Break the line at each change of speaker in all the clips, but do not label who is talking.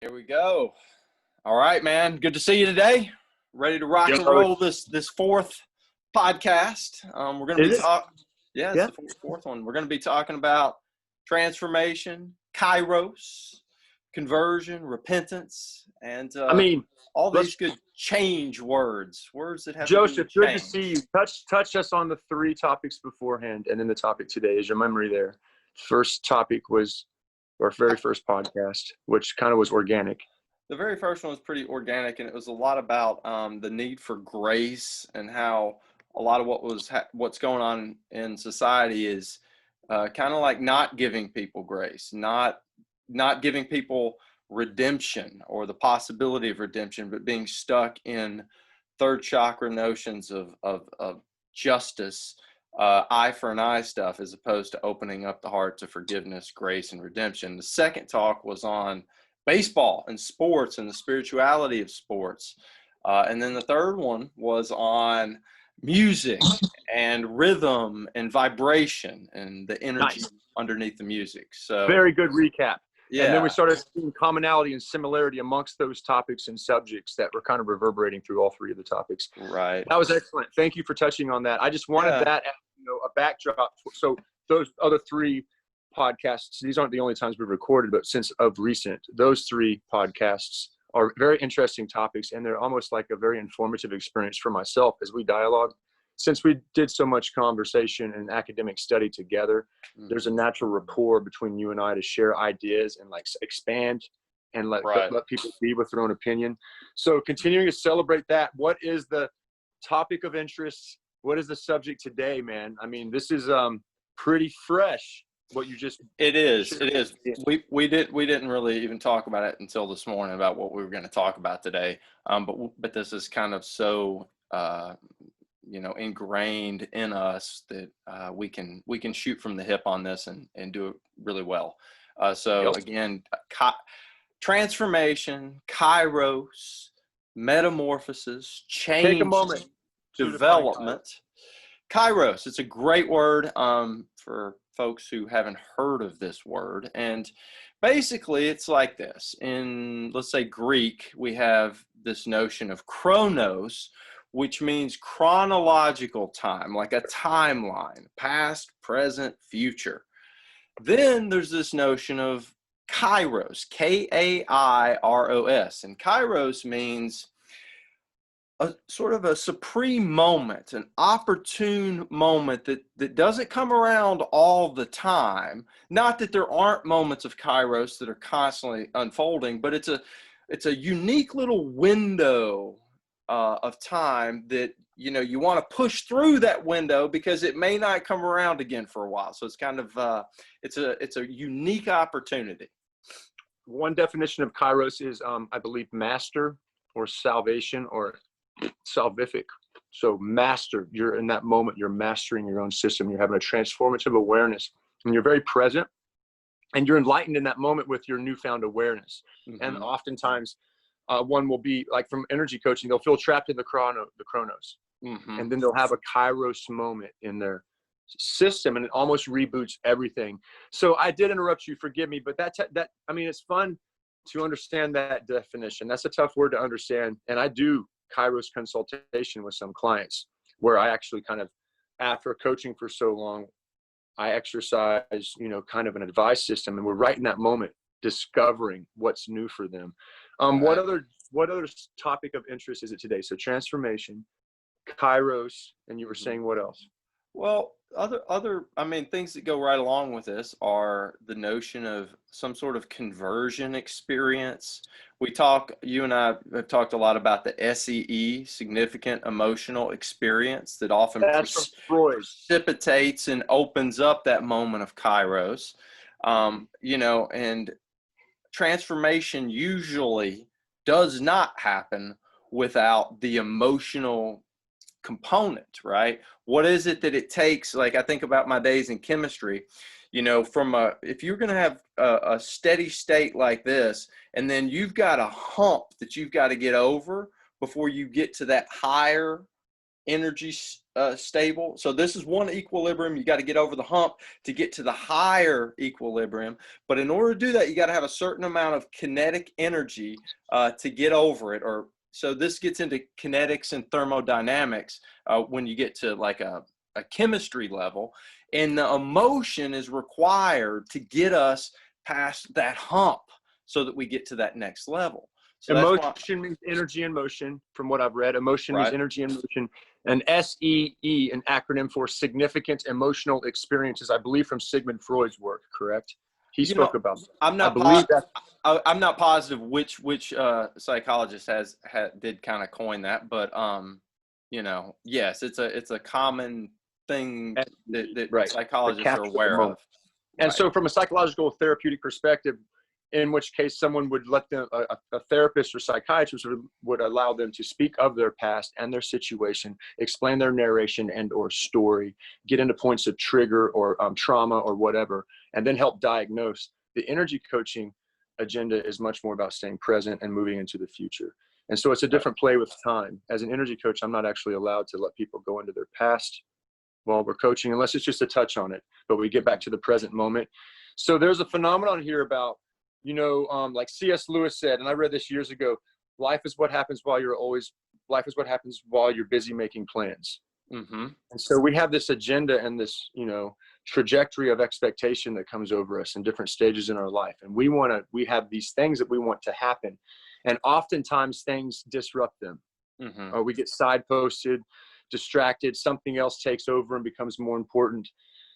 Here we go. All right, man. Good to see you today. Ready to rock
Yo,
and roll this fourth podcast. We're going to be talking. Yeah, it's
yeah.
the fourth one. We're going to be talking about transformation, Kairos, conversion, repentance, and all these good change words that have
Joseph,
to do with
good to
change.
see you. Touch us on the three topics beforehand, and then the topic today. Is your memory there? First topic was our very first podcast, which kind of was organic.
The very first one was pretty organic, and it was a lot about the need for grace and how a lot of what's going on in society is kind of like not giving people grace, not giving people redemption or the possibility of redemption, but being stuck in third chakra notions of justice, eye for an eye stuff, as opposed to opening up the heart to forgiveness, grace, and redemption. The second talk was on baseball and sports and the spirituality of sports. And then the third one was on music and rhythm and vibration and the energy underneath the music. So
very good recap.
Yeah.
And then we started seeing commonality and similarity amongst those topics and subjects that were kind of reverberating through all three of the topics.
Right.
That was excellent. Thank you for touching on that. I just wanted that as, a backdrop. So those other three podcasts, these aren't the only times we've recorded, but since of recent, those three podcasts are very interesting topics, and they're almost like a very informative experience for myself as we dialogue. Since we did so much conversation and academic study together, there's a natural rapport between you and I to share ideas and like expand and let people be with their own opinion. So continuing to celebrate that, what is the topic of interest? What is the subject today, man? I mean, this is pretty fresh. What you just
it is. We didn't really even talk about it until this morning about what we were going to talk about today. But this is kind of so ingrained in us that we can shoot from the hip on this and do it really well. Again, transformation, Kairos, metamorphosis, change,
take a moment,
development. Kairos, it's a great word for folks who haven't heard of this word. And basically it's like this. In, let's say, Greek, we have this notion of chronos, which means chronological time, like a timeline, past, present, future. Then there's this notion of Kairos, Kairos. And Kairos means a sort of a supreme moment, an opportune moment that doesn't come around all the time. Not that there aren't moments of Kairos that are constantly unfolding, but it's a unique little window of time that you want to push through that window because it may not come around again for a while. So it's kind of it's a unique opportunity.
One definition of Kairos is I believe master or salvation or salvific. So master, you're in that moment, you're mastering your own system, you're having a transformative awareness, and you're very present, and you're enlightened in that moment with your newfound awareness. And oftentimes one will be like, from energy coaching, they'll feel trapped in the chronos, and then they'll have a Kairos moment in their system, and it almost reboots everything. So I did interrupt you, forgive me, but that I mean, it's fun to understand that definition. That's a tough word to understand. And I do Kairos consultation with some clients where I actually kind of, after coaching for so long, I exercise, kind of an advice system, and we're right in that moment discovering what's new for them. What other topic of interest is it today? So transformation, Kairos, and you were saying what else?
Well, other things that go right along with this are the notion of some sort of conversion experience. You and I have talked a lot about the SEE, significant emotional experience, that often precipitates and opens up that moment of Kairos. And transformation usually does not happen without the emotional component, right? What is it that it takes? Like, I think about my days in chemistry, if you're going to have a steady state like this, and then you've got a hump that you've got to get over before you get to that higher energy stable. So this is one equilibrium. You got to get over the hump to get to the higher equilibrium. But in order to do that, you got to have a certain amount of kinetic energy to get over it. Or so this gets into kinetics and thermodynamics when you get to like a chemistry level. And the emotion is required to get us past that hump so that we get to that next level. So that's why,
Emotion means energy and motion, from what I've read. Emotion means
right?
energy and motion. And SEE, an acronym for significant emotional experiences, I believe from Sigmund Freud's work, correct? He
You
spoke
know,
about that.
I'm
I
not
believe that.
I'm not positive which psychologist did kind of coin that, but you know, yes, it's a common thing that
Right.
psychologists are aware of.
And
Right.
so from a psychological therapeutic perspective, in which case someone would let them, a therapist or psychiatrist would allow them to speak of their past and their situation, explain their narration and or story, get into points of trigger or trauma or whatever, and then help diagnose. The energy coaching agenda is much more about staying present and moving into the future. And so it's a different play with time. As an energy coach, I'm not actually allowed to let people go into their past while we're coaching, unless it's just a touch on it, but we get back to the present moment. So there's a phenomenon here about, you know, like C.S. Lewis said, and I read this years ago, life is what happens while you're busy making plans.
Mm-hmm.
And so we have this agenda and this, you know, trajectory of expectation that comes over us in different stages in our life. And we have these things that we want to happen. And oftentimes things disrupt them.
Mm-hmm.
Or we get side posted, distracted, something else takes over and becomes more important.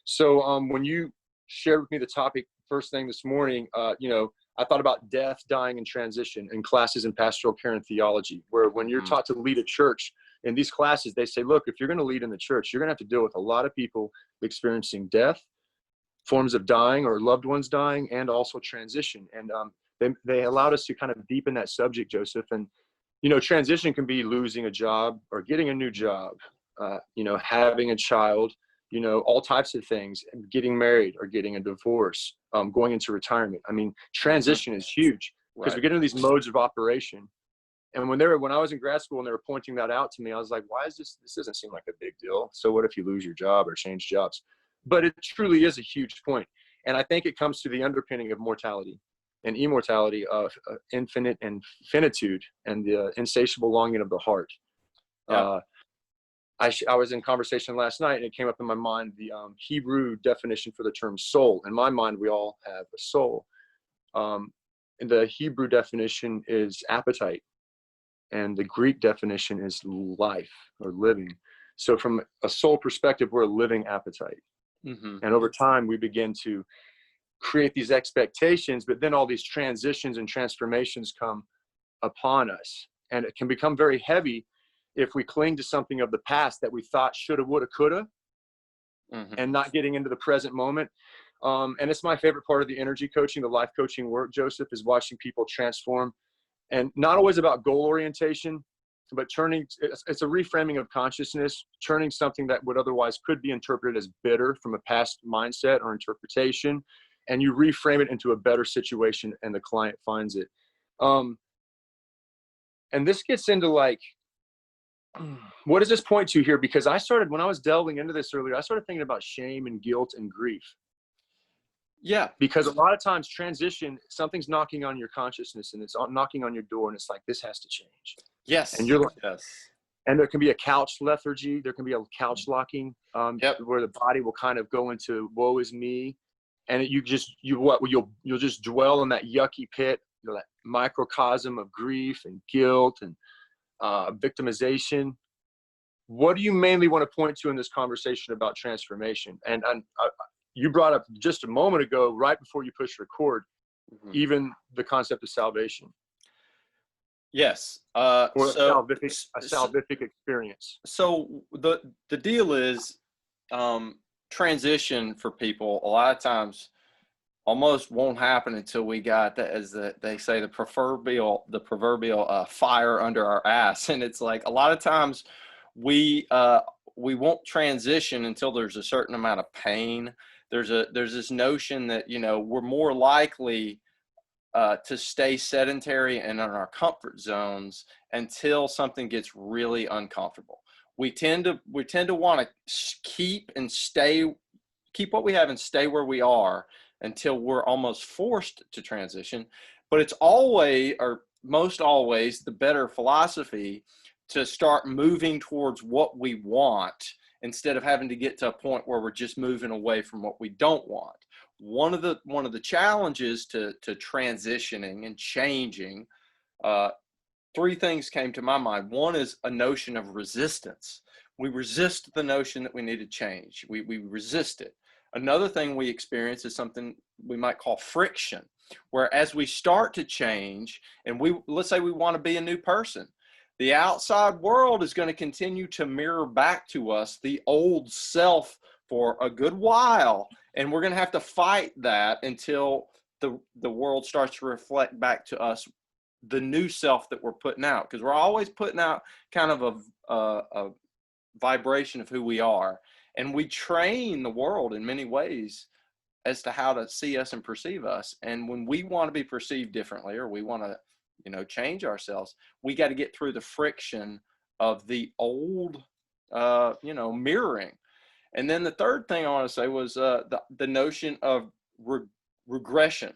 So when you shared with me the topic first thing this morning, you know, I thought about death, dying, and transition in classes in pastoral care and theology, where when you're taught to lead a church in these classes, they say, look, if you're going to lead in the church, you're going to have to deal with a lot of people experiencing death, forms of dying or loved ones dying, and also transition. And they allowed us to kind of deepen that subject, Joseph. And, you know, transition can be losing a job or getting a new job, you know, having a child, you know, all types of things, getting married or getting a divorce, going into retirement. I mean, transition is huge because we get into these modes of operation. And when I was in grad school and they were pointing that out to me, I was like, why is this doesn't seem like a big deal. So what if you lose your job or change jobs? But it truly is a huge point. And I think it comes to the underpinning of mortality and immortality, of infinite and finitude and the insatiable longing of the heart.
Yeah.
I was in conversation last night and it came up in my mind, the Hebrew definition for the term soul. In my mind, we all have a soul. And the Hebrew definition is appetite. And the Greek definition is life or living. So from a soul perspective, we're a living appetite.
Mm-hmm.
And over time, we begin to create these expectations, but then all these transitions and transformations come upon us. And it can become very heavy if we cling to something of the past that we thought shoulda, woulda, coulda, and not getting into the present moment. And it's my favorite part of the energy coaching, the life coaching work, Joseph, is watching people transform. And not always about goal orientation, but it's a reframing of consciousness, turning something that would otherwise could be interpreted as bitter from a past mindset or interpretation, and you reframe it into a better situation and the client finds it. And this gets into like, what does this point to here? Because when I was delving into this earlier, I started thinking about shame and guilt and grief.
Yeah.
Because a lot of times transition, something's knocking on your consciousness and it's knocking on your door and it's like, this has to change.
Yes.
And you're like,
yes.
And there can be a couch lethargy. There can be a couch locking, where the body will kind of go into woe is me. And you'll just dwell in that yucky pit, you know, that microcosm of grief and guilt and victimization. What do you mainly want to point to in this conversation about transformation? And you brought up just a moment ago, right before you push record, even the concept of salvation.
Yes.
Or a salvific experience.
So the deal is, transition for people a lot of times almost won't happen until we got they say the proverbial fire under our ass. And it's like a lot of times we won't transition until there's a certain amount of pain. There's this notion that, you know, we're more likely to stay sedentary and in our comfort zones until something gets really uncomfortable. we tend to want to keep what we have and stay where we are until we're almost forced to transition. But it's always, or most always, the better philosophy to start moving towards what we want instead of having to get to a point where we're just moving away from what we don't want. One of the challenges to transitioning and changing, three things came to my mind. One is a notion of resistance. We resist the notion that we need to change. We resist it. Another thing we experience is something we might call friction, where as we start to change, and let's say we want to be a new person, the outside world is going to continue to mirror back to us the old self for a good while, and we're going to have to fight that until the world starts to reflect back to us the new self that we're putting out, because we're always putting out kind of a vibration of who we are, and we train the world in many ways as to how to see us and perceive us. And when we want to be perceived differently, or we want to change ourselves, we got to get through the friction of the old mirroring. And then the third thing I want to say was the notion of regression,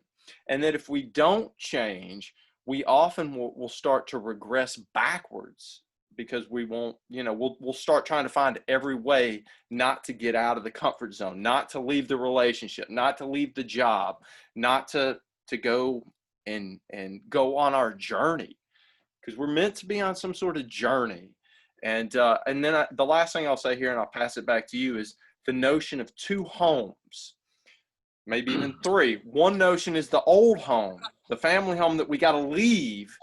and that if we don't change, we often will start to regress backwards, because we won't, we'll start trying to find every way not to get out of the comfort zone, not to leave the relationship, not to leave the job, not to go and go on our journey, because we're meant to be on some sort of journey. And then the last thing I'll say here, and I'll pass it back to you, is the notion of two homes, maybe even three. One notion is the old home, the family home that we got to leave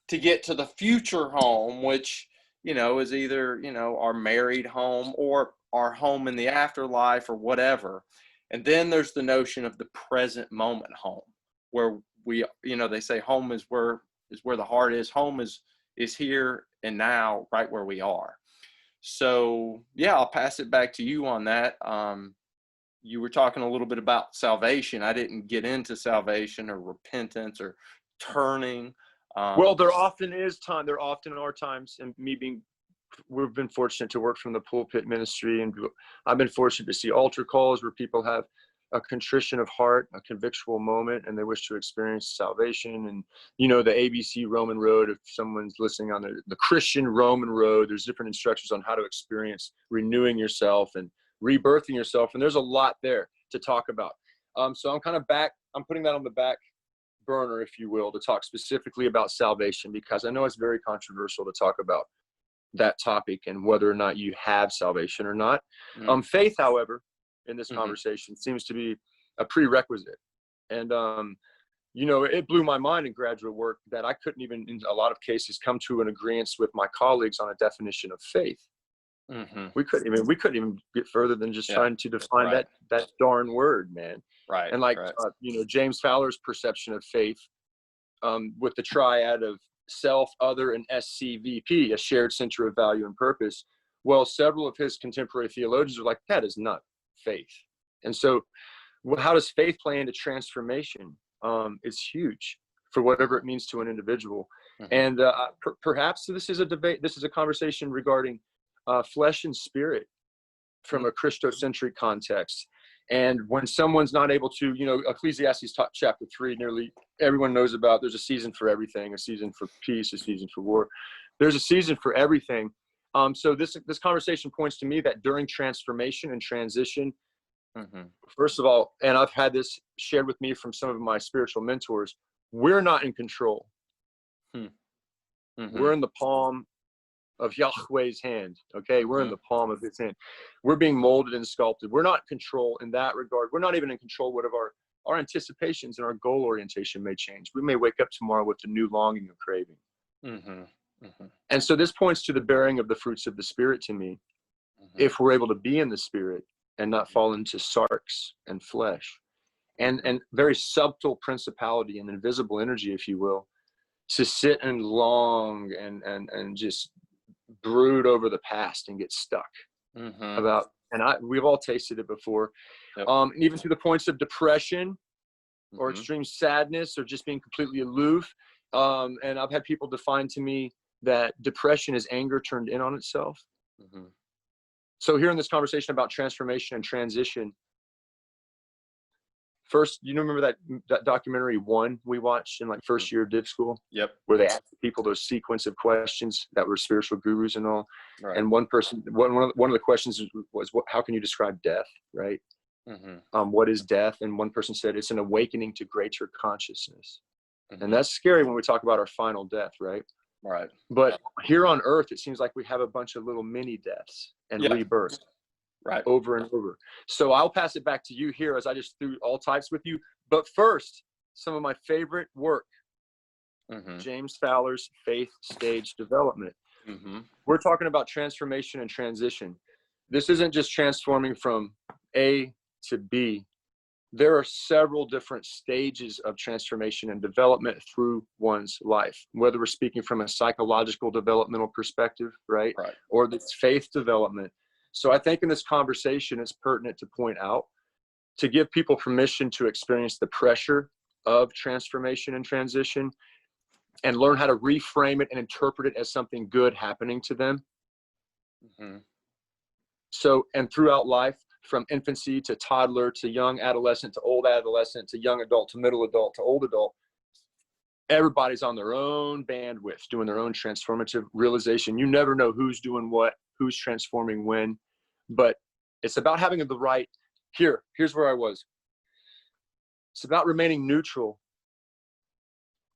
to get to the future home, which, is either, our married home or our home in the afterlife or whatever. And then there's the notion of the present moment home, where we, they say home is where the heart is. Home is here and now, right where we are. So yeah, I'll pass it back to you on that. You were talking a little bit about salvation. I didn't get into salvation or repentance or turning.
Well, there often are times, and we've been fortunate to work from the pulpit ministry, and I've been fortunate to see altar calls where people have a contrition of heart, a convictual moment, and they wish to experience salvation. And, the ABC Roman road, if someone's listening on the Christian Roman road, there's different instructions on how to experience renewing yourself and rebirthing yourself. And there's a lot there to talk about. So I'm putting that on the back burner, if you will, to talk specifically about salvation, because I know it's very controversial to talk about that topic and whether or not you have salvation or not. Faith, however, in this conversation seems to be a prerequisite. And, it blew my mind in graduate work that I couldn't even, in a lot of cases, come to an agreement with my colleagues on a definition of faith. We couldn't even get further than just trying to define that darn word, man.
Right.
And James Fowler's perception of faith, with the triad of self, other, and SCVP, a shared center of value and purpose. Well, several of his contemporary theologians are like, that is not faith. And so how does faith play into transformation? It's huge for whatever it means to an individual. And perhaps this is a debate. This is a conversation regarding flesh and spirit from a Christocentric context. And when someone's not able to, Ecclesiastes chapter 3, nearly everyone knows about, there's a season for everything, a season for peace, a season for war. There's a season for everything. So this conversation points to me that during transformation and transition, first of all, and I've had this shared with me from some of my spiritual mentors, we're not in control. We're in the palm of Yahweh's hand. Okay. We're in the palm of his hand. We're being molded and sculpted. We're not in control in that regard. We're not even in control what of our anticipations and our goal orientation may change. We may wake up tomorrow with a new longing or craving. And so this points to the bearing of the fruits of the spirit to me. If we're able to be in the spirit and not fall into sarx and flesh and very subtle principality and invisible energy, if you will, to sit and long and just brood over the past and get stuck about, and we've all tasted it before. Even to the points of depression or extreme sadness or just being completely aloof. And I've had people define to me that depression is anger turned in on itself.
Mm-hmm.
So here in this conversation about transformation and transition, first, you remember that documentary One we watched in like first year of div school?
Yep.
Where they asked people those sequence of questions that were spiritual gurus and all.
Right.
And one of the questions was how can you describe death, right?
Mm-hmm.
What is death? And one person said it's an awakening to greater consciousness.
Mm-hmm.
And that's scary when we talk about our final death, right?
Right.
But here on earth, it seems like we have a bunch of little mini deaths and rebirth.
Right.
Over and over. So I'll pass it back to you here as I just threw all types with you. But first, some of my favorite work, James Fowler's Faith Stage Development. We're talking about transformation and transition. This isn't just transforming from A to B. There are several different stages of transformation and development through one's life, whether we're speaking from a psychological developmental perspective, right? Or this faith development. So I think in this conversation, it's pertinent to point out, to give people permission to experience the pressure of transformation and transition and learn how to reframe it and interpret it as something good happening to them. So, and throughout life, from infancy to toddler to young adolescent to old adolescent to young adult to middle adult to old adult, everybody's on their own bandwidth doing their own transformative realization. You never know who's doing what, who's transforming when, but it's about having the right, here's where I was. It's about remaining neutral.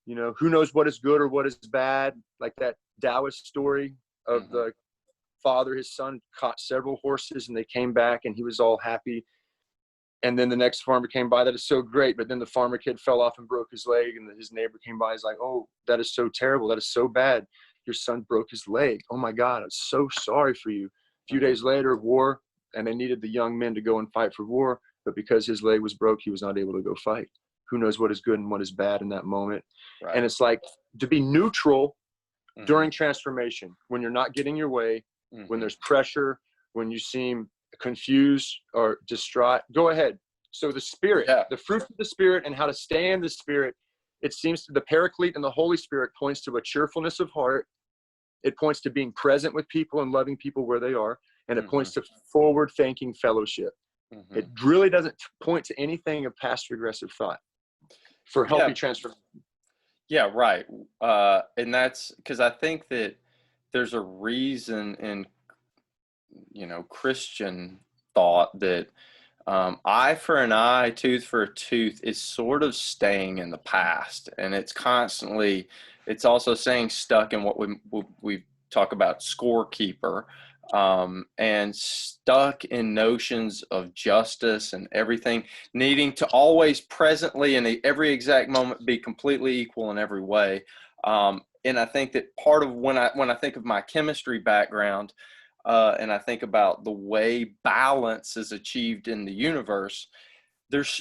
You know, who knows what is good or what is bad, like that Taoist story of the father, his son caught several horses and they came back and he was all happy. And then the next farmer came by, that is so great. But then the farmer kid fell off and broke his leg. And his neighbor came by, he's like, oh, that is so terrible. That is so bad. Your son broke his leg. Oh my God, I'm so sorry for you. A few days later, war, and they needed the young men to go and fight for war. But because his leg was broke, he was not able to go fight. Who knows what is good and what is bad in that moment. And it's like to be neutral during transformation, when you're not getting your way, when there's pressure, when you seem confused or distraught, go ahead. So the Spirit, the fruit of the Spirit and how to stay in the Spirit, it seems to the Paraclete and the Holy Spirit points to a cheerfulness of heart. It points to being present with people and loving people where they are. And it points to forward-thinking fellowship. It really doesn't point to anything of past regressive thought for healthy transformation.
Yeah, right. And that's because I think that there's a reason in, Christian thought that eye for an eye, tooth for a tooth is sort of staying in the past. And it's also saying stuck in what we talk about scorekeeper, and stuck in notions of justice and everything, needing to always presently in every exact moment be completely equal in every way. And I think that part of when I think of my chemistry background, and I think about the way balance is achieved in the universe, there's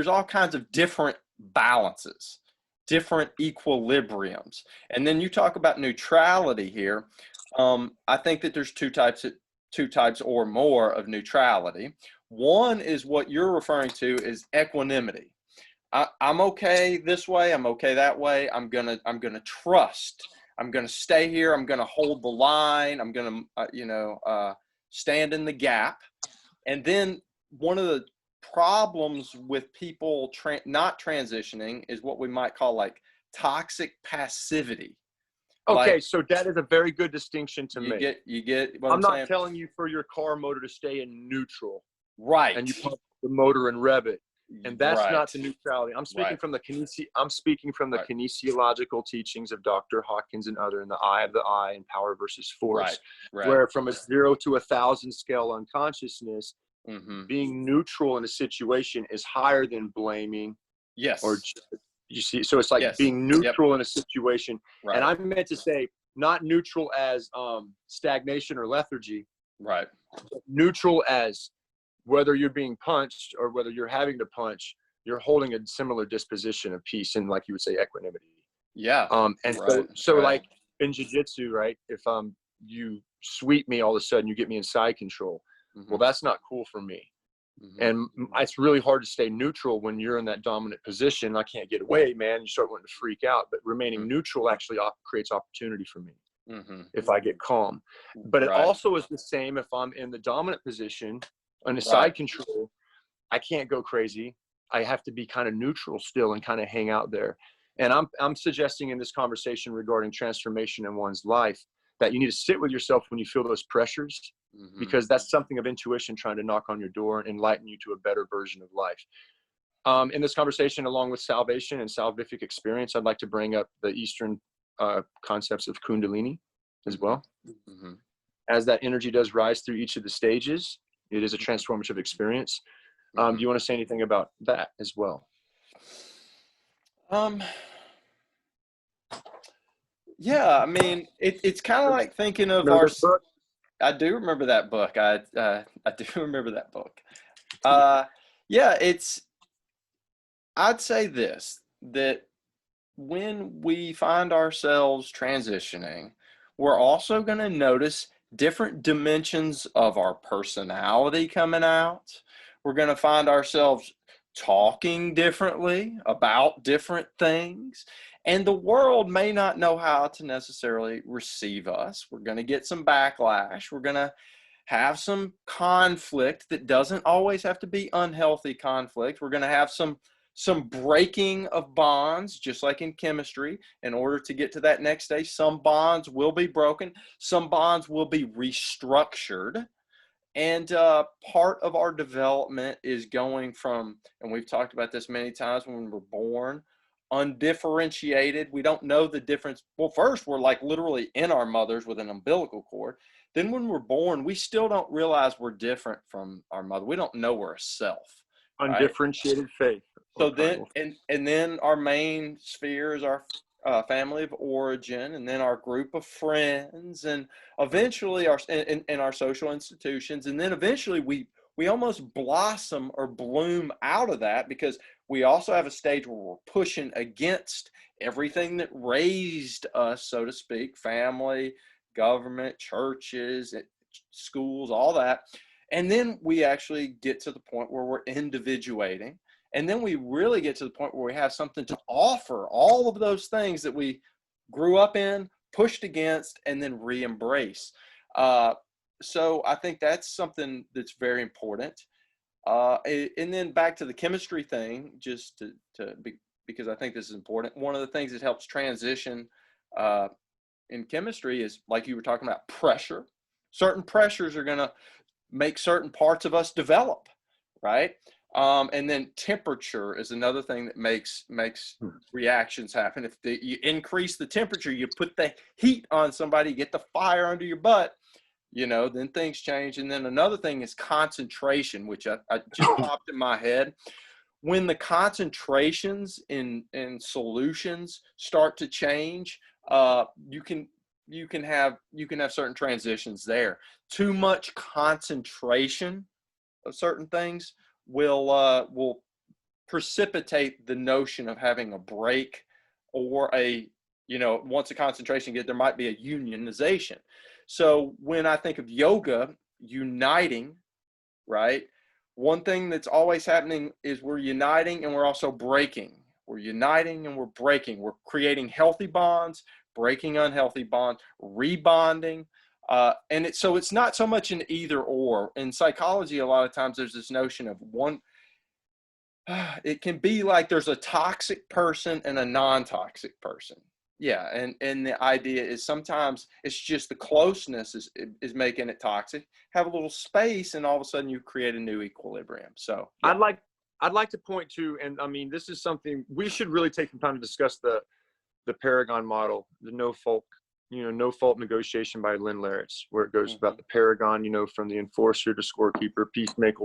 all kinds of different balances, different equilibriums. And then you talk about neutrality here. I think that there's two types or more of neutrality. One is what you're referring to as equanimity. I'm okay this way. I'm okay that way. I'm gonna trust. I'm gonna stay here. I'm gonna hold the line. I'm gonna stand in the gap. And then one of the problems with people not transitioning is what we might call like toxic passivity.
Okay, so that is a very good distinction to make.
You get what
I'm not
saying?
telling you for your car motor to stay in neutral.
Right.
And you pump the motor and rev it. And that's
right.
not the neutrality. I'm speaking from the kinesiological teachings of Dr. Hawkins and other in the eye of the eye and power versus force.
Right.
Where from a 0 to 1,000 scale on consciousness, being neutral in a situation is higher than blaming.
Yes.
Or you see, so it's like being neutral in a situation.
Right.
And I meant to say not neutral as stagnation or lethargy.
Right.
But neutral as whether you're being punched or whether you're having to punch, you're holding a similar disposition of peace and, like you would say, equanimity.
Yeah.
And so like in jiu-jitsu, right? If you sweep me, all of a sudden you get me in side control. Well, that's not cool for me. And it's really hard to stay neutral when you're in that dominant position. I can't get away, man. You start wanting to freak out, but remaining neutral actually creates opportunity for me. if I get calm. But it
Right.
also is the same if I'm in the dominant position on the
Right.
side control. I can't go crazy. I have to be kind of neutral still and kind of hang out there. And I'm suggesting in this conversation regarding transformation in one's life that you need to sit with yourself when you feel those pressures, because that's something of intuition trying to knock on your door and enlighten you to a better version of life. In this conversation, along with salvation and salvific experience, I'd like to bring up the Eastern concepts of Kundalini as well. As that energy does rise through each of the stages, it is a transformative experience. Do you want to say anything about that as well?
Yeah, I mean, it's kind of like thinking of
Remember this book?
I do remember that book. I do remember that book. Yeah, I'd say this, that when we find ourselves transitioning, we're also going to notice different dimensions of our personality coming out. We're going to find ourselves talking differently about different things. And the world may not know how to necessarily receive us. We're going to get some backlash. We're going to have some conflict that doesn't always have to be unhealthy conflict. We're going to have some breaking of bonds, just like in chemistry. In order to get to that next stage, some bonds will be broken, some bonds will be restructured. And part of our development is going from, and we've talked about this many times, when we're born, undifferentiated. We don't know the difference. Well, first, we're like literally in our mothers with an umbilical cord. Then when we're born, we still don't realize we're different from our mother. We don't know we're a self, right?
Undifferentiated faith.
So then, and then our main sphere is our family of origin, and then our group of friends, and eventually our in our social institutions, and then eventually we almost blossom or bloom out of that, because we also have a stage where we're pushing against everything that raised us, so to speak, family, government, churches, schools, all that. And then we actually get to the point where we're individuating. And then we really get to the point where we have something to offer all of those things that we grew up in, pushed against, and then re-embrace. So I think that's something that's very important. And then back to the chemistry thing, just because I think this is important. One of the things that helps transition in chemistry is, like you were talking about, pressure. Certain pressures are going to make certain parts of us develop, right? And then temperature is another thing that makes reactions happen. If you increase the temperature, you put the heat on somebody, you get the fire under your butt, then things change. And then another thing is concentration, which I just popped in my head. When the concentrations in solutions start to change, you can have certain transitions there. Too much concentration of certain things will precipitate the notion of having a break, or once a concentration there might be a unionization. So when I think of yoga uniting, right, one thing that's always happening is we're uniting and we're also breaking. We're uniting and we're breaking. We're creating healthy bonds, breaking unhealthy bonds, rebonding. So it's not so much an either or. In psychology, a lot of times there's this notion of one, it can be like there's a toxic person and a non-toxic person. Yeah, and the idea is sometimes it's just the closeness is making it toxic. Have a little space, and all of a sudden you create a new equilibrium. So yeah.
I'd like to point to, and I mean, this is something we should really take some time to discuss, the Paragon model, the no fault negotiation by Lynn Laritz, where it goes about the Paragon, from the enforcer to scorekeeper, peacemaker,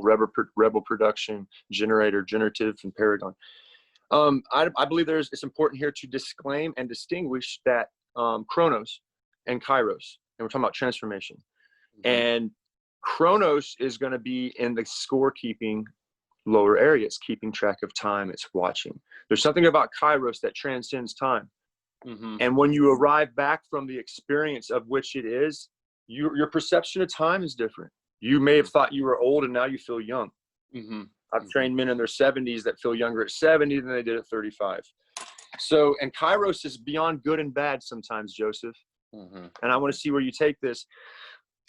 rebel production, generator, generative, and Paragon. I believe it's important here to disclaim and distinguish that Chronos and Kairos, and we're talking about transformation. And Chronos is going to be in the scorekeeping lower area. It's keeping track of time. It's watching. There's something about Kairos that transcends time. And when you arrive back from the experience of which it is, your perception of time is different. You may have thought you were old and now you feel young. I've trained men in their 70s that feel younger at 70 than they did at 35. So, and Kairos is beyond good and bad sometimes, Joseph.
Mm-hmm.
And I want to see where you take this.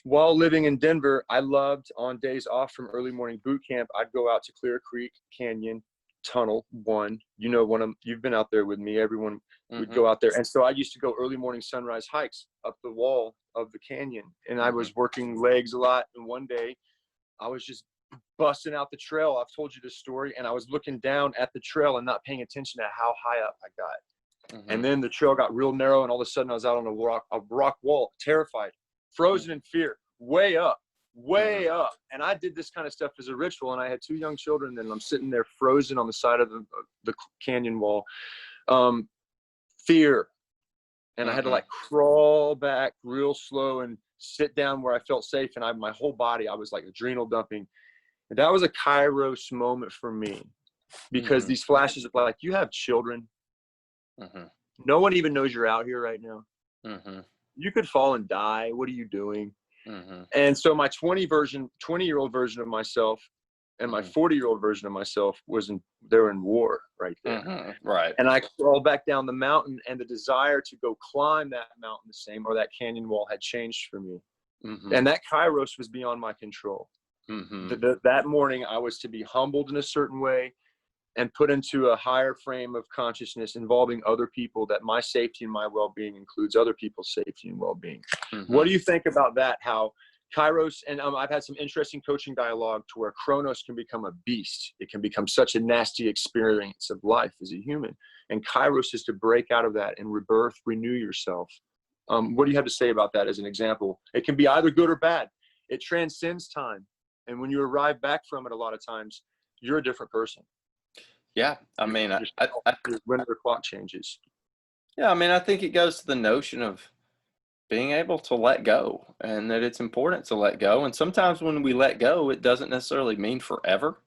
While living in Denver, I loved on days off from early morning boot camp, I'd go out to Clear Creek Canyon Tunnel 1. You know, you've been out there with me. Everyone would
Mm-hmm.
go out there. And so I used to go early morning sunrise hikes up the wall of the canyon. And I
Mm-hmm.
was working legs a lot. And one day I was just busting out the trail. I've told you this story. And I was looking down at the trail and not paying attention to how high up I got.
Mm-hmm.
And then the trail got real narrow. And all of a sudden I was out on a rock wall, terrified, frozen in fear, way up. And I did this kind of stuff as a ritual, and I had 2 young children, and I'm sitting there frozen on the side of the canyon wall. Fear. And I had to like crawl back real slow and sit down where I felt safe. And my whole body, I was like adrenal dumping. And that was a Kairos moment for me, because these flashes of like, you have children. No one even knows you're out here right now. You could fall and die. What are you doing? And so my 20-year-old version of myself and my 40-year-old version of myself they're in war right there.
Right.
And I crawled back down the mountain, and the desire to go climb that mountain or that canyon wall had changed for me. And that Kairos was beyond my control. That morning I was to be humbled in a certain way and put into a higher frame of consciousness involving other people, that my safety and my well-being includes other people's safety and well-being. What do you think about that? How Kairos, and I've had some interesting coaching dialogue to where Chronos can become a beast. It can become such a nasty experience of life as a human. And Kairos is to break out of that and rebirth, renew yourself. What do you have to say about that as an example? It can be either good or bad. It transcends time. And when you arrive back from it, a lot of times, you're a different person.
Yeah. I mean,
when the clock changes.
Yeah. I mean, I think it goes to the notion of being able to let go, and that it's important to let go. And sometimes when we let go, it doesn't necessarily mean forever.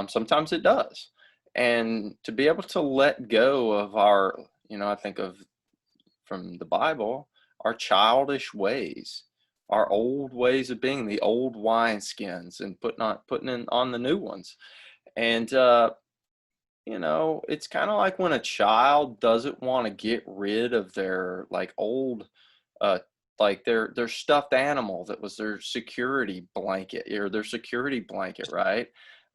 Sometimes it does. And to be able to let go of our, I think of from the Bible, our childish ways, our old ways of being, the old wineskins, and putting in on the new ones. And, it's kind of like when a child doesn't want to get rid of their like old, like their stuffed animal that was their security blanket or their security blanket, right?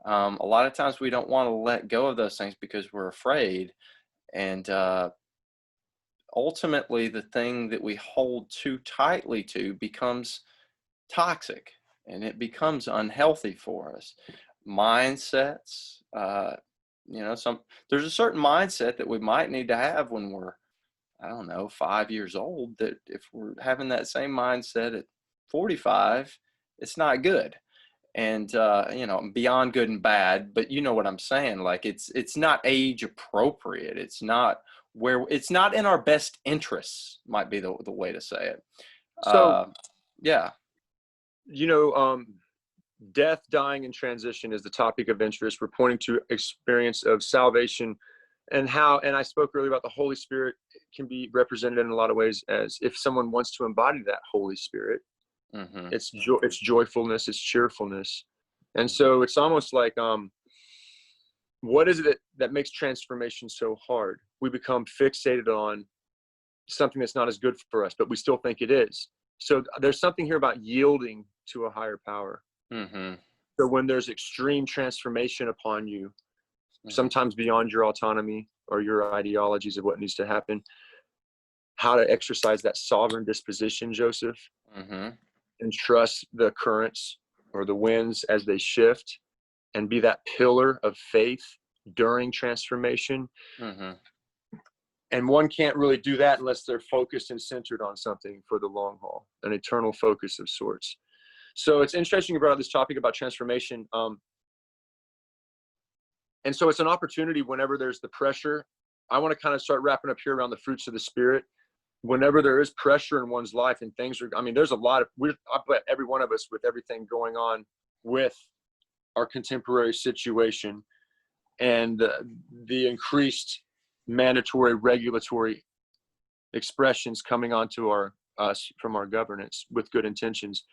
A lot of times we don't want to let go of those things because we're afraid. And ultimately, the thing that we hold too tightly to becomes toxic, and it becomes unhealthy for us. Mindsets, there's a certain mindset that we might need to have when we're, I don't know, 5 years old, that if we're having that same mindset at 45, it's not good. And, beyond good and bad, but you know what I'm saying? Like it's not age appropriate. It's not in our best interests, might be the way to say it.
So,
Yeah.
Death, dying, and transition is the topic of interest. We're pointing to experience of salvation, and I spoke earlier about the Holy Spirit can be represented in a lot of ways as if someone wants to embody that Holy Spirit. It's joyfulness, it's cheerfulness. And so it's almost like, what is it that makes transformation so hard? We become fixated on something that's not as good for us, but we still think it is. So there's something here about yielding to a higher power. So when there's extreme transformation upon you, sometimes beyond your autonomy or your ideologies of what needs to happen, how to exercise that sovereign disposition, Joseph, and trust the currents or the winds as they shift, and be that pillar of faith during transformation. And one can't really do that unless they're focused and centered on something for the long haul, an eternal focus of sorts. So it's interesting you brought up this topic about transformation. And so it's an opportunity whenever there's the pressure. I want to kind of start wrapping up here around the fruits of the Spirit. Whenever there is pressure in one's life and things are, there's a lot of, I bet every one of us with everything going on with our contemporary situation and the increased mandatory regulatory expressions coming onto us from our governance with good intentions,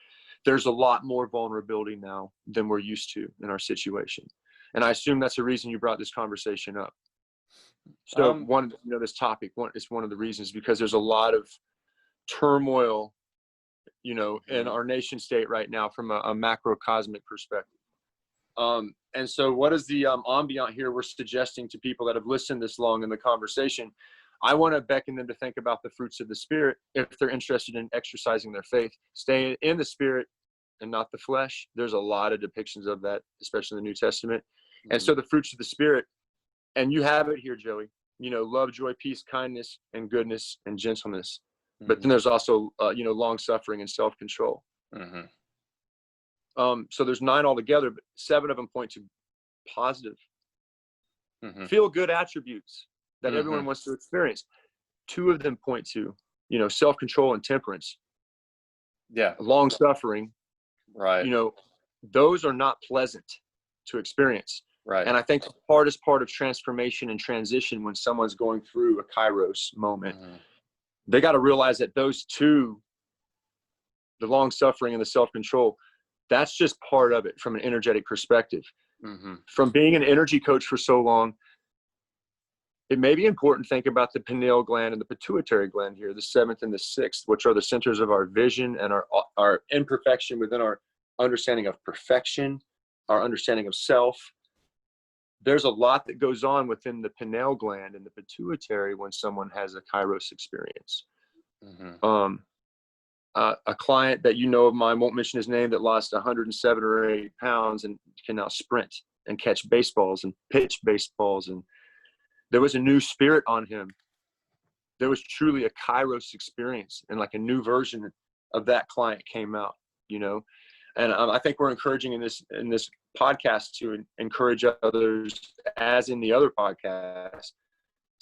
there's a lot more vulnerability now than we're used to in our situation. And I assume that's the reason you brought this conversation up. So this topic is one of the reasons, because there's a lot of turmoil, you know, in our nation state right now from a macrocosmic perspective. And so what is the ambient here we're suggesting to people that have listened this long in the conversation? I want to beckon them to think about the fruits of the Spirit if they're interested in exercising their faith, staying in the Spirit and not the flesh. There's a lot of depictions of that, especially in the New Testament. And so the fruits of the Spirit, and you have it here, Joey, you know, love, joy, peace, kindness, and goodness, and gentleness. But then there's also, you know, long suffering and self-control. So there's 9 altogether, but 7 of them point to positive, feel good attributes that everyone wants to experience. 2 of them point to, you know, self-control and temperance.
Yeah.
Long suffering.
Right.
You know, those are not pleasant to experience.
Right.
And I think the hardest part of transformation and transition when someone's going through a Kairos moment, they got to realize that those 2, the long suffering and the self-control, that's just part of it from an energetic perspective. From being an energy coach for so long, it may be important to think about the pineal gland and the pituitary gland here, the 7th and the 6th, which are the centers of our vision and our imperfection within our understanding of perfection, our understanding of self. There's a lot that goes on within the pineal gland and the pituitary when someone has a Kairos experience. A client that you know of mine, won't mention his name, that lost 107 or 8 pounds and can now sprint and catch baseballs and pitch baseballs. And there was a new spirit on him. There was truly a Kairos experience, and like a new version of that client came out, you know. And I think we're encouraging in this podcast to encourage others, as in the other podcast,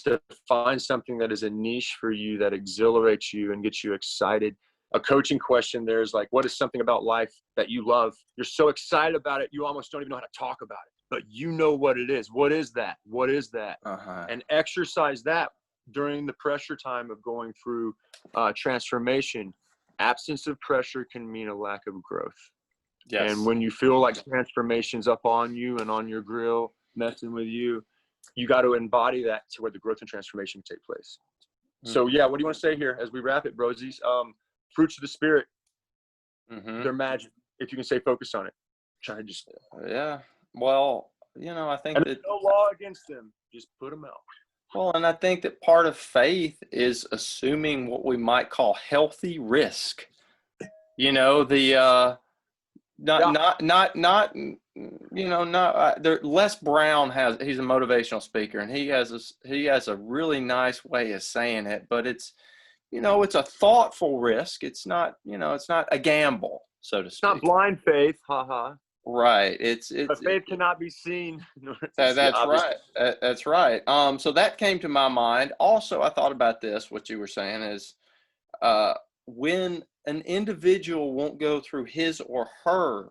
to find something that is a niche for you that exhilarates you and gets you excited. A coaching question there is like, what is something about life that you love? You're so excited about it, you almost don't even know how to talk about it, but you know what it is. What is that? What is that? And exercise that during the pressure time of going through transformation. Absence of pressure can mean a lack of growth. Yes. And when you feel like transformation's up on you and on your grill, messing with you, you got to embody that to where the growth and transformation can take place. So yeah, what do you want to say here as we wrap it, brosies? Fruits of the Spirit, they're magic. If you can stay focused on it. Try to just
well, you know, I think
there's no law against them. Just put them out.
Well, and I think that part of faith is assuming what we might call healthy risk. You know, the Les Brown he's a motivational speaker, and he has a really nice way of saying it, but it's, you know, it's a thoughtful risk. It's not, you know, it's not a gamble, so to speak.
It's not blind faith, haha.
Right. But
faith cannot be seen.
That's right. That's right. So that came to my mind. Also, I thought about this. What you were saying is, when an individual won't go through his or her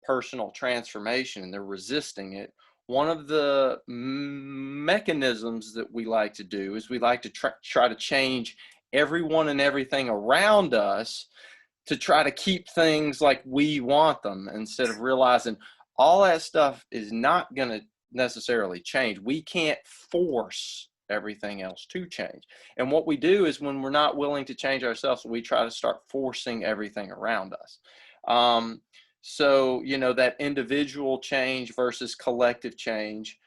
personal transformation and they're resisting it, one of the mechanisms that we like to do is we like to try to change everyone and everything around us to try to keep things like we want them, instead of realizing all that stuff is not going to necessarily change. We can't force everything else to change. And what we do is, when we're not willing to change ourselves, we try to start forcing everything around us. So, you know, that individual change versus collective change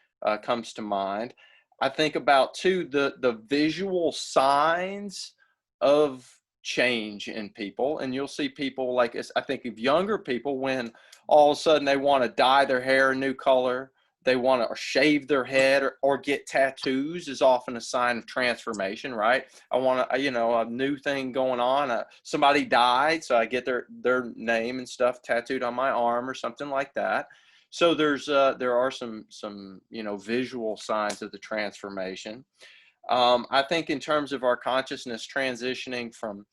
comes to mind. I think about too the visual signs of change in people, and you'll see people like, I think of younger people, when all of a sudden they want to dye their hair a new color, they want to shave their head, or get tattoos is often a sign of transformation, right? I want to, you know, a new thing going on. Somebody died, so I get their name and stuff tattooed on my arm or something like that. So there are some you know, visual signs of the transformation. I think in terms of our consciousness transitioning from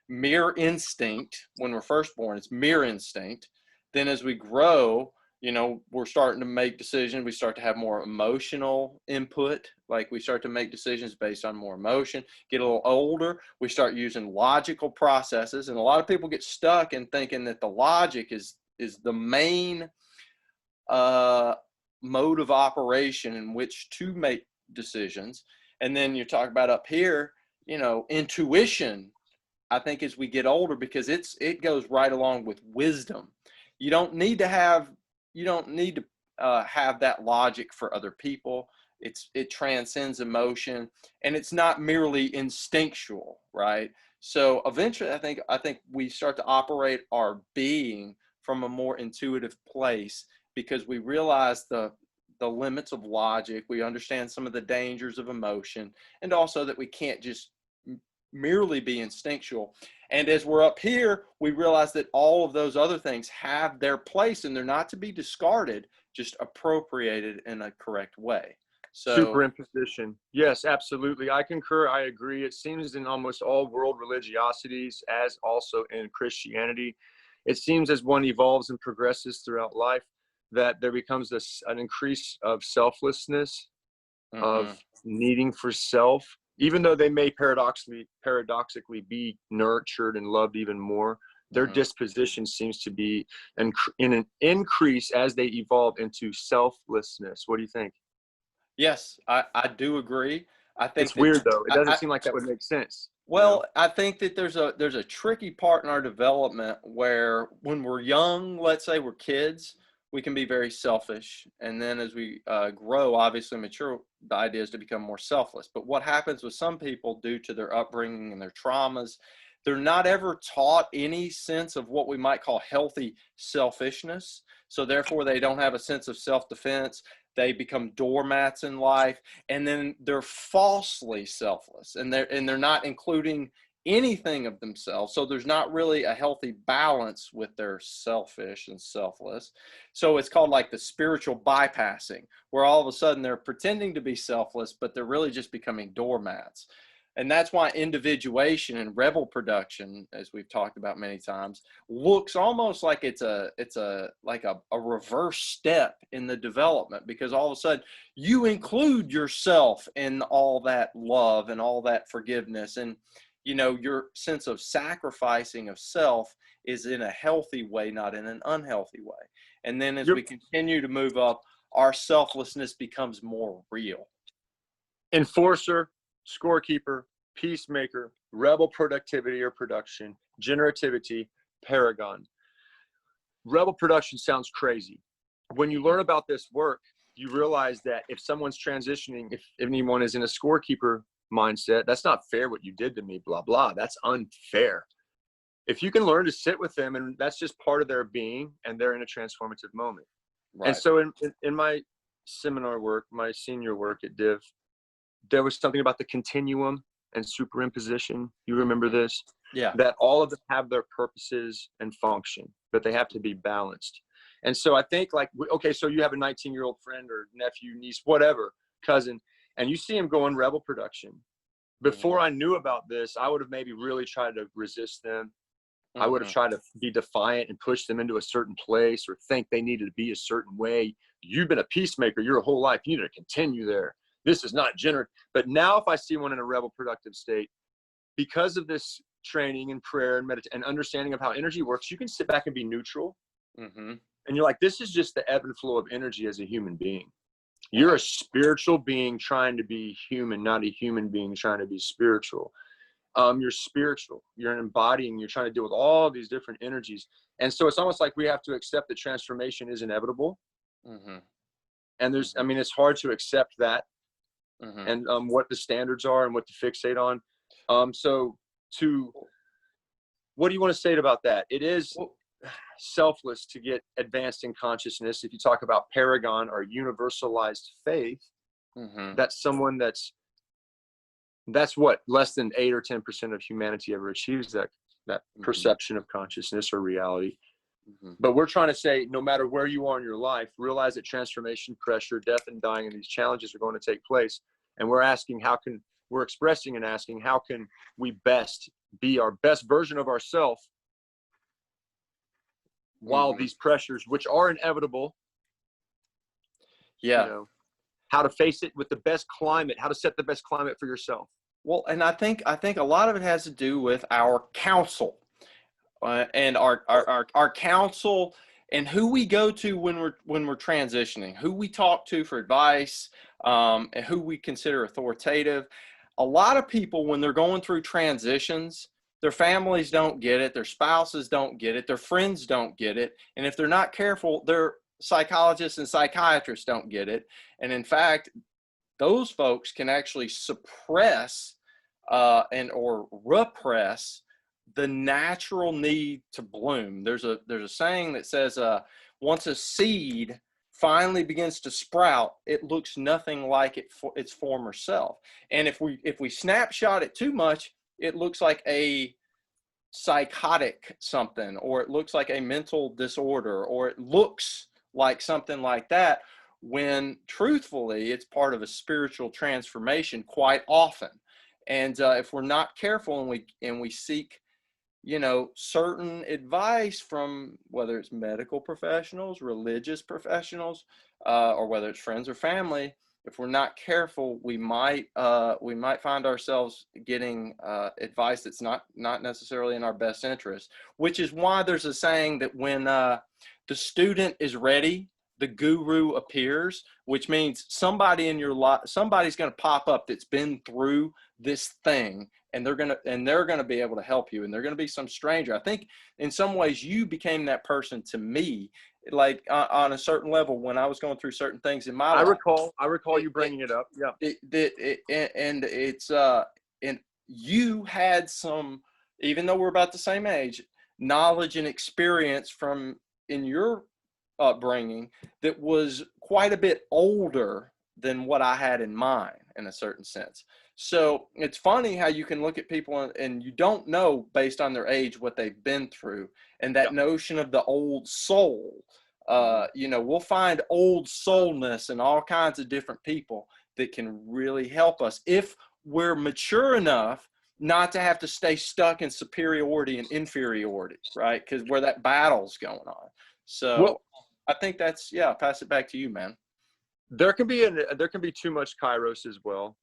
mere instinct, when we're first born, it's mere instinct. Then as we grow, you know, we're starting to make decisions. We start to have more emotional input. Like, we start to make decisions based on more emotion. Get a little older, we start using logical processes. And a lot of people get stuck in thinking that the logic is the main mode of operation in which to make decisions. And then you talk about up here, you know, intuition I think as we get older, because it goes right along with wisdom. You don't need to have you don't need to have that logic for other people. It transcends emotion, and it's not merely instinctual, right? So eventually, I think we start to operate our being from a more intuitive place, because we realize the limits of logic. We understand some of the dangers of emotion, and also that we can't just merely be instinctual. And as we're up here, we realize that all of those other things have their place, and they're not to be discarded, just appropriated in a correct way. So,
Superimposition. Yes, absolutely. I concur. I agree. It seems in almost all world religiosities, as also in Christianity, it seems as one evolves and progresses throughout life, that there becomes an increase of selflessness, of
mhm,
needing for self, even though they may paradoxically be nurtured and loved even more. Their
mhm.
disposition seems to be in an increase as they evolve into selflessness. What do you think?
Yes, I do agree. I think
It's
that
weird though. It doesn't
I
seem like that would make sense, you know?
well, I think that there's a tricky part in our development where when we're young, let's say we're kids, we can be very selfish, and then as we grow, obviously mature, the idea is to become more selfless. But what happens with some people due to their upbringing and their traumas, they're not ever taught any sense of what we might call healthy selfishness. So therefore, they don't have a sense of self-defense. They become doormats in life, and then they're falsely selfless, and they're not including anything of themselves. So there's not really a healthy balance with their selfish and selfless. So it's called like the spiritual bypassing, where all of a sudden they're pretending to be selfless, but they're really just becoming doormats. And that's why individuation and rebel production, as we've talked about many times, looks almost like it's a reverse step in the development, because all of a sudden you include yourself in all that love and all that forgiveness, and your sense of sacrificing of self is in a healthy way, not in an unhealthy way. And then as
Your
we continue to move up, our selflessness becomes more real.
enforcer, scorekeeper, peacemaker, rebel productivity or production, generativity, paragon. Rebel production sounds crazy. When you learn about this work, you realize that if someone's transitioning, if anyone is in a scorekeeper mindset, that's not fair what you did to me, blah, blah. That's unfair. If you can learn to sit with them, and that's just part of their being, and they're in a transformative moment. And
Right.
so in my seminar work, my senior work at Div, there was something about the continuum and superimposition. You remember
Mhm.
this?
Yeah.
That all of them have their purposes and function, but they have to be balanced. And so I think, like, okay, so you have a 19-year-old friend or nephew, niece, whatever, cousin, and you see him going rebel production.
Hmm.
Before I knew about this, I would have maybe really tried to resist them. I would have
Hmm.
tried to be defiant and push them into a certain place, or think they needed to be a certain way. You've been a peacemaker your whole life. You need to continue there. This is not generative. But now if I see one in a rebel productive state, because of this training and prayer and meditation and understanding of how energy works, you can sit back and be neutral.
Hmm.
And you're like, this is just the ebb and flow of energy as a human being. You're a
Right.
spiritual being trying to be human, not a human being trying to be spiritual. You're spiritual, you're embodying, you're trying to deal with all these different energies. And so it's almost like we have to accept that transformation is inevitable.
Hmm.
And I
Hmm.
mean, it's hard to accept that,
Hmm.
and what the standards are and what to fixate on. So to, what do you want to say about that? It is
Well,
selfless to get advanced in consciousness. If you talk about paragon or universalized faith,
hmm.
that's someone that's what less than 8 or 10% of humanity ever achieves that
Hmm.
perception of consciousness or reality.
Hmm.
But we're trying to say, no matter where you are in your life, realize that transformation, pressure, death, and dying, and these challenges are going to take place. And we're expressing and asking, how can we best be our best version of ourselves while
Hmm.
these pressures, which are inevitable,
Yeah.
how to face it with the best climate, how to set the best climate for yourself.
Well, and I think a lot of it has to do with our counsel, and our counsel, and who we go to when we're transitioning, who we talk to for advice, and who we consider authoritative. A lot of people, when they're going through transitions, their families don't get it, their spouses don't get it, their friends don't get it, and if they're not careful, their psychologists and psychiatrists don't get it. And in fact, those folks can actually suppress and or repress the natural need to bloom. There's a saying that says, once a seed finally begins to sprout, it looks nothing like its former self. And if we snapshot it too much, it looks like a psychotic something, or it looks like a mental disorder, or it looks like something like that, when truthfully it's part of a spiritual transformation quite often. And if we're not careful and we seek, certain advice from, whether it's medical professionals, religious professionals, or whether it's friends or family, if we're not careful, we might find ourselves getting advice that's not necessarily in our best interest. Which is why there's a saying that when the student is ready, the guru appears, which means somebody in your life, somebody's going to pop up that's been through this thing, and they're going to be able to help you, and they're going to be some stranger. I think in some ways you became that person to me, like on a certain level when I was going through certain things in my life.
I recall you bringing it up. Yeah.
And it's and you had some, even though we're about the same age, knowledge and experience from in your upbringing that was quite a bit older than what I had in mine, in a certain sense. So it's funny how you can look at people and you don't know based on their age what they've been through, and that notion of the old soul. We'll find old soulness in all kinds of different people that can really help us if we're mature enough not to have to stay stuck in superiority and inferiority, right? Because where that battle's going on. So
Well,
I think that's, pass it back to you, man.
there can be too much Kairos as well,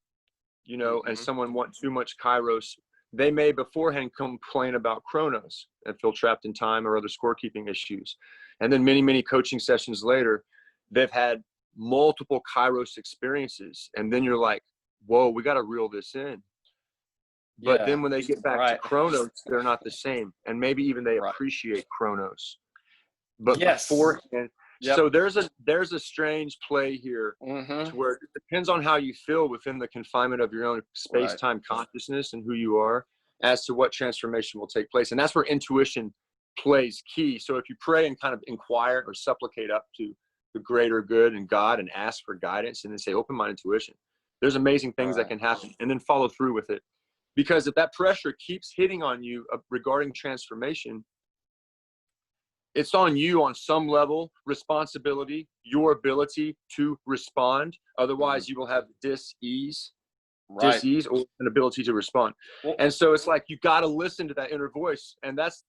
and someone want too much Kairos. They may beforehand complain about Chronos and feel trapped in time or other scorekeeping issues. And then many, many coaching sessions later, they've had multiple Kairos experiences. And then you're like, whoa, we got to reel this in. But then when they get back to Chronos, they're not the same. And maybe even they appreciate Chronos. But beforehand, so there's a strange play here to where it depends on how you feel within the confinement of your own space-time consciousness and who you are as to what transformation will take place. And that's where intuition plays key. So if you pray and kind of inquire or supplicate up to the greater good and God and ask for guidance and then say, open my intuition, there's amazing things that can happen, and then follow through with it. Because if that pressure keeps hitting on you regarding transformation, it's on you on some level, responsibility, your ability to respond. Otherwise, you will have dis-ease or an ability to respond. And so it's like, you got to listen to that inner voice. And that's,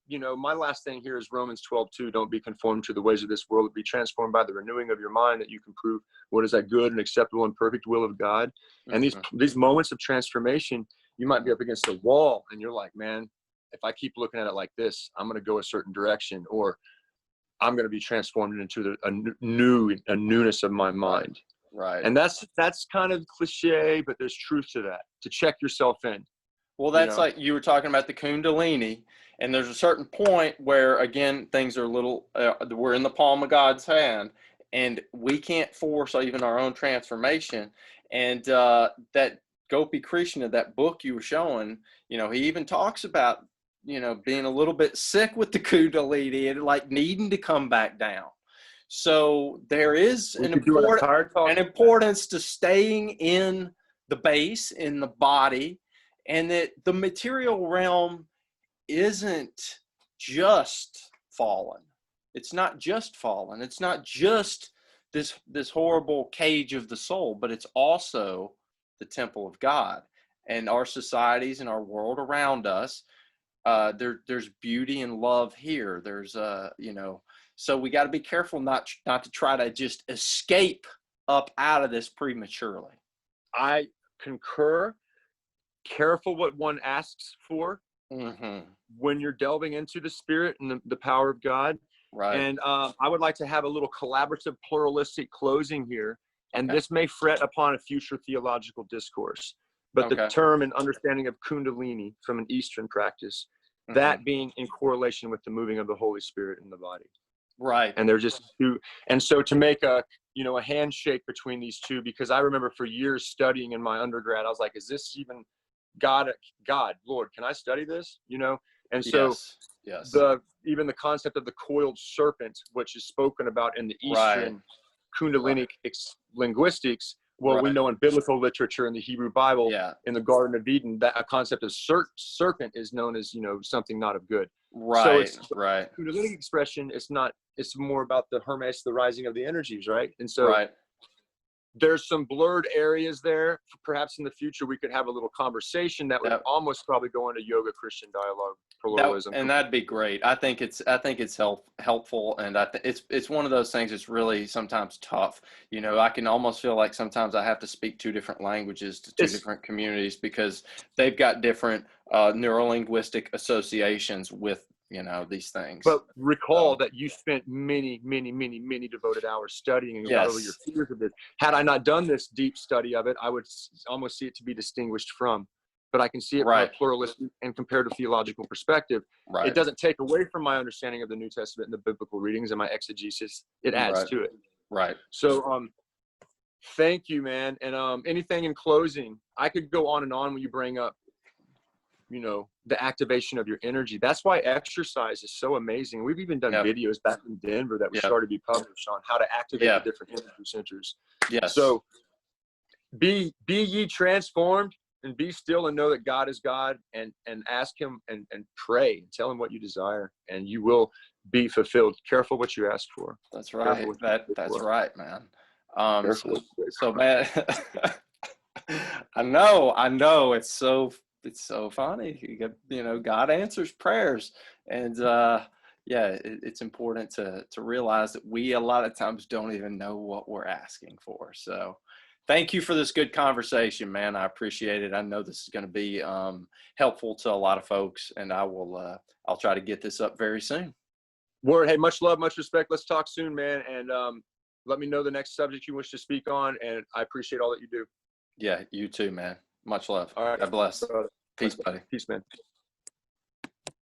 my last thing here is Romans 12:2. Don't be conformed to the ways of this world, but be transformed by the renewing of your mind, that you can prove what is that good and acceptable and perfect will of God. And these moments of transformation, you might be up against a wall and you're like, man, if I keep looking at it like this, I'm going to go a certain direction, or I'm going to be transformed into a newness of my mind.
Right.
And that's kind of cliche, but there's truth to that, to check yourself in.
Well, that's like you were talking about the Kundalini, and there's a certain point where, again, things are a little, we're in the palm of God's hand, and we can't force even our own transformation. And that Gopi Krishna, that book you were showing, he even talks about, being a little bit sick with the Kundalini and like needing to come back down. So there is an importance to staying in the base, in the body, and that the material realm isn't just fallen. It's not just fallen. It's not just this horrible cage of the soul, but it's also the temple of God. And our societies and our world around us, there's beauty and love here. There's so we got to be careful not to try to just escape up out of this prematurely.
I concur. Careful what one asks for when you're delving into the spirit and the power of God.
Right.
And I would like to have a little collaborative, pluralistic closing here. And this may fret upon a future theological discourse. but the
Okay.
term and understanding of Kundalini from an Eastern practice, that being in correlation with the moving of the Holy Spirit in the body.
Right.
And they're just two. And so to make a handshake between these two, because I remember for years studying in my undergrad, I was like, is this even God, Lord, can I study this? And so
Yes. Yes.
even the concept of the coiled serpent, which is spoken about in the
Right.
Eastern Kundalinic linguistics, well, we
Right.
know in biblical literature, in the Hebrew Bible,
Yeah.
in the Garden of Eden, that a concept of serpent is known as, something not of good. So
Right.
it's
Right.
Kundalinic expression. It's more about the Hermes, the rising of the energies, right? And so
Right.
there's some blurred areas there. Perhaps in the future we could have a little conversation that would
That
almost probably go into yoga, Christian dialogue,
That
pluralism.
and that'd be great. I think it's helpful, and it's one of those things that's really sometimes tough. I can almost feel like sometimes I have to speak two different languages to two
It's,
different communities because they've got different neurolinguistic associations with these things.
but recall
So
that you spent many, many, many, many devoted hours studying and got over your
yes,
fears of it. Had I not done this deep study of it, I would almost see it to be distinguished from. But I can see it from a
right,
pluralistic and comparative theological perspective. It
right,
doesn't take away from my understanding of the New Testament and the biblical readings and my exegesis. It adds
right,
to it.
right.
So, thank you, man. And anything in closing? I could go on and on when you bring up, the activation of your energy. That's why exercise is so amazing. We've even done
Yep,
videos back in Denver that we
yep,
started to be published on how to activate the
yeah,
different energy centers.
yes.
So be ye transformed, and be still and know that God is God, and ask him and pray and tell him what you desire, and you will be fulfilled. Careful what you ask for.
That's
Careful
right.
what you pray
That's
for.
right, man.
Careful
So
what you pray
so
for.
man, I know. It's so funny. God answers prayers, and yeah, it's important to realize that we a lot of times don't even know what we're asking for. So, thank you for this good conversation, man. I appreciate it. I know this is going to be helpful to a lot of folks, and I'll try to get this up very soon.
Word. Hey, much love, much respect. Let's talk soon, man. And let me know the next subject you wish to speak on. And I appreciate all that you do.
Yeah, you too, man. Much love.
All right,
God bless.
brother.
Peace, buddy.
Peace, man.